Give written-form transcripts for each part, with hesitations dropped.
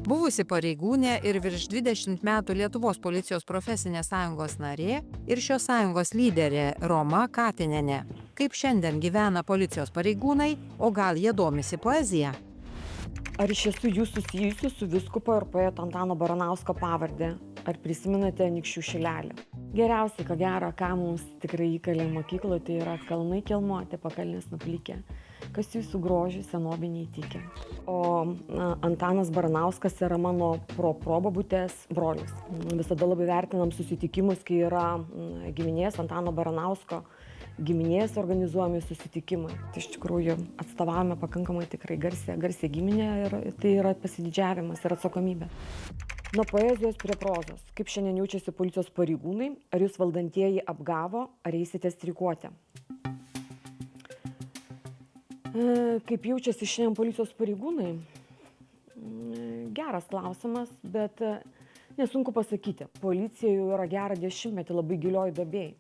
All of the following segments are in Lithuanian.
Buvusi pareigūnė ir virš 20 metų Lietuvos policijos profesinės sąjungos narė ir šios sąjungos lyderė Roma Katinenė. Kaip šiandien gyvena policijos pareigūnai, o gal jie domisi poezija? Ar iš tiesų jūs susijusi su vyskupo ir poeto Antano Baranausko pavardė? Ar prisimenate Anykščių šilelį? Geriausiai, ko gero, ką mums tikrai įkalė mokykloje, tai yra kalnai kelmuoti, pakalnės nuplikę, kas jūsų grožį senovė neįtikė. O Antanas Baranauskas yra mano probabutės brolis. Visada labai vertinam susitikimus, kai yra giminės Antano Baranausko giminės organizuojami susitikimai. Tai iš tikrųjų atstovavome pakankamai tikrai garsią giminę ir tai yra pasididžiavimas ir atsakomybė. Nuo poezijos prie prozos. Kaip šiandien jaučiasi policijos pareigūnai? Ar jūs valdantieji apgavo, ar eisite streikuoti? Kaip jaučiasi šiandien policijos pareigūnai? Geras klausimas, bet nesunku pasakyti. Policija jau yra gerą dešimtmetį labai gilioj duobėj.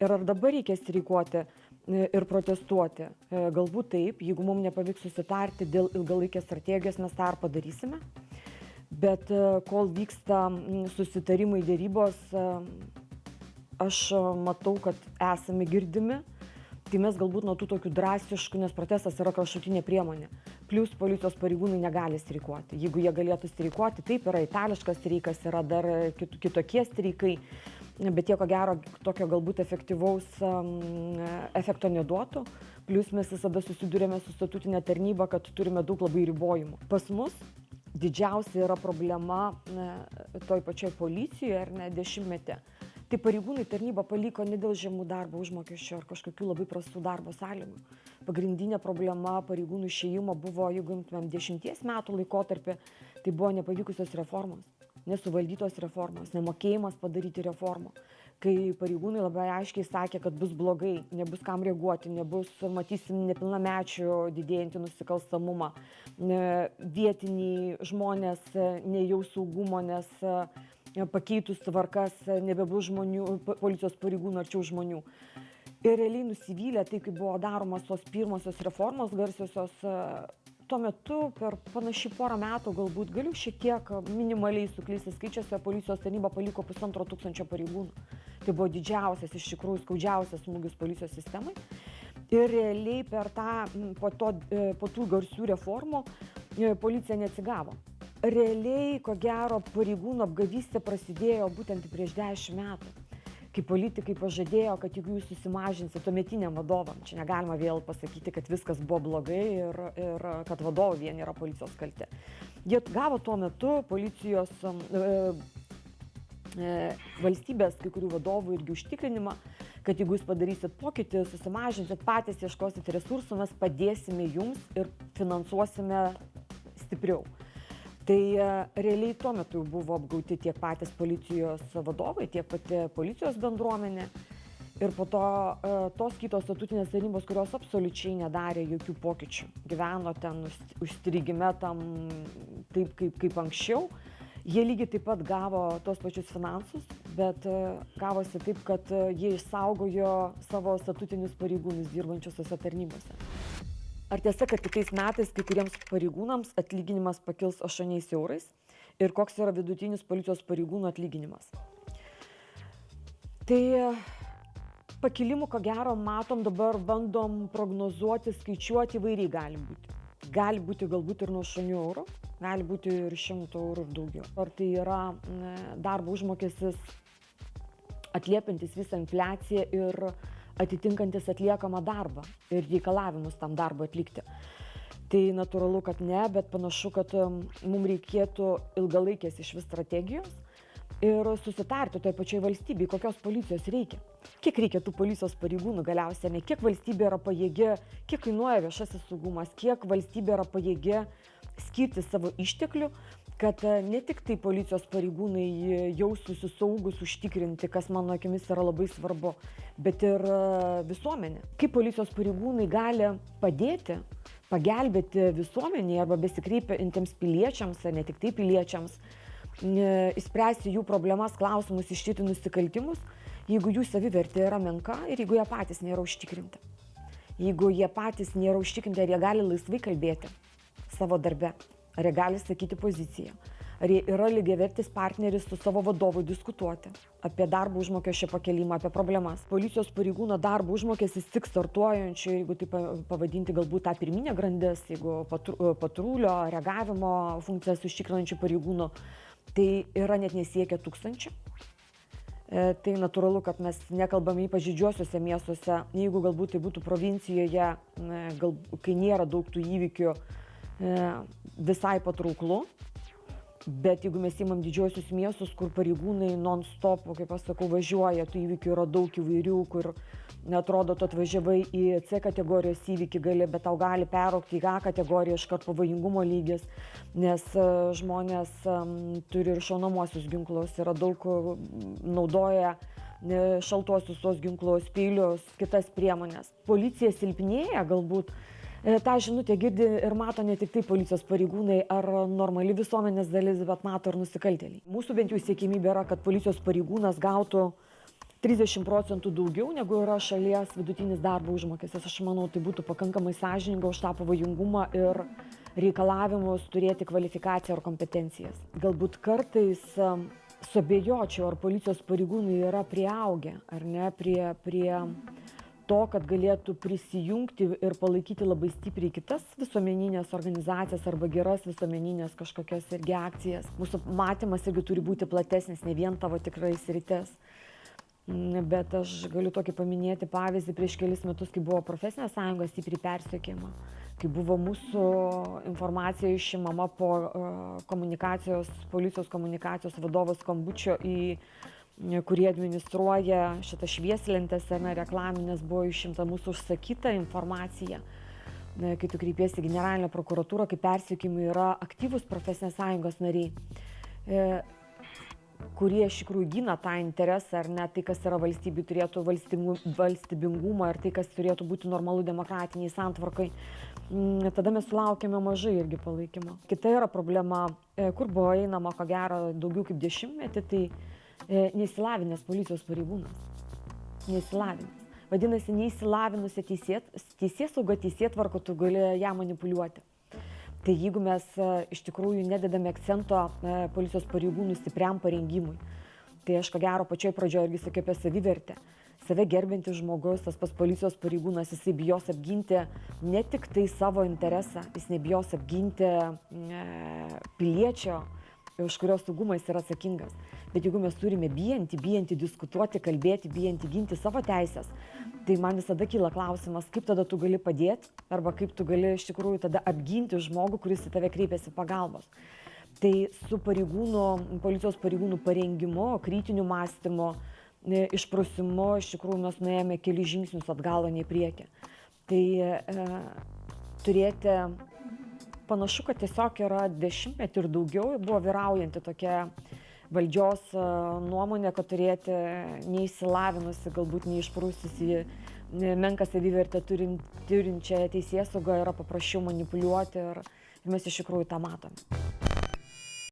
Ir ar dabar reikia streikuoti ir protestuoti? Galbūt taip, jeigu mums nepavyks susitarti dėl ilgalaikės strategijos, mes tą ir padarysime. Bet kol vyksta susitarimai, dėrybos, aš matau, kad esame girdimi. Tai mes galbūt nuo tų tokių drastiškų, nes protestas yra kraštutinė priemonė. Plius policijos pareigūnai negali streikuoti. Jeigu jie galėtų streikuoti, taip yra itališkas streikas, yra dar kitokie streikai, bet jie ko gero tokio galbūt efektyvaus efekto neduotų. Plius mes visada susidurėme su statutinė tarnyba, kad turime daug labai ribojimų. Pas mus didžiausia yra problema toj pačioj policijoje ar ne dešimtmetį. Tai pareigūnai tarnybą paliko ne dėl žemų darbo užmokesčio ar kažkokių labai prastų darbo sąlygų. Pagrindinė problema pareigūnų išėjimo buvo, jeigu imtumėm 10 metų laikotarpį, tai buvo nepavykusios reformos, nesuvaldytos reformos, nemokėjimas padaryti reformų. Kai pareigūnai labai aiškiai sakė, kad bus blogai, nebus kam reaguoti, matysim nepilnamečių didėjantį nusikalstamumą, vietiniai žmonės nejaus saugumo, nes pakeitus tvarkas nebebus žmonių, policijos pareigūnų arčiau žmonių. Ir realiai nusivylę tai, kaip buvo daromos tos pirmosios reformos garsiosios, tuo metu per panašiai porą metų galbūt galiu šiek tiek minimaliai suklysti skaičiuose, policijos tarnyba paliko 1500 pareigūnų. Tai buvo didžiausias, iš tikrųjų skaudžiausias smūgis policijos sistemai. Ir realiai po tų garsių reformų policija neatsigavo. Realiai, ko gero, pareigūnų apgavystė prasidėjo būtent prieš 10 metų, kai politikai pažadėjo, kad jeigu jūs susimažinsit tuometiniam vadovam, čia negalima vėl pasakyti, kad viskas buvo blogai ir kad vadovai vien yra policijos kalti. Jie gavo tuo metu policijos valstybės kai kurių vadovų irgi užtikrinimą, kad jeigu jūs padarysit pokytį, susimažinsit patys, ieškosit resursų, mes padėsime jums ir finansuosime stipriau. Tai realiai tuo metu buvo apgauti tiek patys policijos vadovai, tiek pati policijos bendruomenė. Ir po to tos kitos statutinės tarnybos, kurios absoliučiai nedarė jokių pokyčių. Gyveno ten užstrigime tam taip kaip anksčiau. Jie lygiai taip pat gavo tos pačius finansus, bet gavosi taip, kad jie išsaugojo savo statutinius pareigūnus dirbančius tose tarnybose. Ar tiesa, kad kitais metais kai kuriems pareigūnams atlyginimas pakils 8 eurais ir koks yra vidutinis policijos pareigūnų atlyginimas? Tai pakilimų, ko gero, matom dabar, bandom prognozuoti, skaičiuoti, įvairiai gali būti. Gali būti galbūt ir nuo 8 eurų, gali būti ir 100 eurų ir daugiau. Ar tai yra darbo užmokestis atliepintis visą infliaciją ir atitinkantis atliekamą darbą ir reikalavimus tam darbą atlikti. Tai natūralu, kad ne, bet panašu, kad mums reikėtų ilgalaikės išvis strategijos ir susitarti toj pačioj valstybei, kokios policijos reikia. Kiek reikia tų policijos pareigūnų galiausiai, kiek valstybė yra pajėgi, kiek kainuoja viešasis saugumas, kiek valstybė yra pajėgi skirti savo išteklių, kad ne tik tai policijos pareigūnai jaustųsi saugus, užtikrinti, kas mano akimis yra labai svarbu, bet ir visuomenė. Kaip policijos pareigūnai gali padėti, pagelbėti visuomenėje arba besikreipiantiems piliečiams, ar ne tik tai piliečiams, išspręsti jų problemas, klausimus, ištirti nusikaltimus, jeigu jų savivertė yra menka ir jeigu jie patys nėra užtikrinti. Jeigu jie patys nėra užtikrinti, ar jie gali laisvai kalbėti savo darbe. ar jie gali sakyti poziciją, ar jie yra lygiavertis partneris su savo vadovu diskutuoti apie darbo užmokesčio pakelimą, apie problemas. Policijos pareigūno darbo užmokestis tik startuojančių, jeigu taip pavadinti galbūt tą pirminę grandis, jeigu patrulio, reagavimo funkcijas užtikrinančių pareigūnų, tai yra net nesiekia 1000. Tai natūralu, kad mes nekalbame ypač didžiuosiuose miestuose, jeigu galbūt tai būtų provincijoje, kai nėra daug tų įvykių, visai patrauklu. Bet jeigu mes imam didžiuosius miestus, kur pareigūnai non-stop, kaip aš sakau, važiuoja, tų įvykių yra daug įvairių, kur netrodo, tu atvažiavai į C kategorijos įvykį gali, bet tau gali peraugti į A kategoriją iškart pavojingumo lygis, nes žmonės turi ir šaunamuosius ginklus, yra daug naudoja šaltuosius tos ginklus, peilius, kitas priemonės. Policija silpnėja galbūt. Ta žinutė girdi ir mato ne tik tai policijos pareigūnai ar normali visuomenės dalis, bet mato ir nusikaltėliai. Mūsų bent jau siekimybė yra, kad policijos pareigūnas gautų 30% daugiau negu yra šalies vidutinis darbo užmokestis. Aš manau, tai būtų pakankamai sąžininga už tą pavojingumą ir reikalavimus turėti kvalifikaciją ar kompetencijas. Galbūt kartais suabejočiau, ar policijos pareigūnai yra priaugę, ar ne, prie to, kad galėtų prisijungti ir palaikyti labai stipriai kitas visuomeninės organizacijas arba geras visuomeninės kažkokias irgi akcijas. Mūsų matymas irgi turi būti platesnis, ne vien tavo tikrai sritis. Bet aš galiu tokį paminėti pavyzdį prieš kelis metus, kai buvo profesinė sąjunga stipriai persekiojama, kai buvo mūsų informacija išimama po policijos komunikacijos vadovo skambučio kurie administruoja šitą švieslentes, reklaminės, buvo išimta mūsų užsakyta informacija. Kai tu kreipiesi į generalinę prokuratūrą, kai persekiojimai yra aktyvūs profesinės sąjungos nariai, kurie iš tikrųjų gina tą interesą, ar ne, tai, kas yra valstybė, turėtų valstybingumą, ar tai, kas turėtų būti normalu demokratiniai santvarkai, tada mes sulaukėme mažai irgi palaikymo. Kita yra problema, kur buvo einama, ko gero, daugiau kaip 10 metų, tai neįsilavinęs policijos pareigūnas. Neįsilavinęs. Vadinasi, neįsilavinusi teisėsauga, teisėtvarka, tu gali ją manipuliuoti. Tai jeigu mes iš tikrųjų nededame akcento policijos pareigūnų stipriam parengimui, tai aš ko gero pačioj pradžioje irgi sakiau apie savivertę. Save gerbintis žmogus, tas pas policijos pareigūnas, jisai bijos apginti ne tik tai savo interesą, jis nebijos apginti piliečio, už kurios saugumą jis yra atsakingas. Bet jeigu mes turime bijantį diskutuoti, kalbėti, bijantį ginti savo teisės, tai man visada kyla klausimas, kaip tada tu gali padėti, arba kaip tu gali iš tikrųjų tada apginti žmogų, kuris į tave kreipiasi pagalbos. Tai su policijos pareigūnų parengimu, kritiniu mąstymu, išprusimu, iš tikrųjų mes nuėjome keli žingsnius atgal, o ne į priekį. Tai turėti panašu, kad tiesiog yra 10 metų ir daugiau buvo vyraujanti tokia valdžios nuomonė, kad turėti neįsilavinusi, galbūt neišprususi, menką savivertę turinčią teisėsaugą yra paprasčiau manipuliuoti ir mes iš tikrųjų tą matome.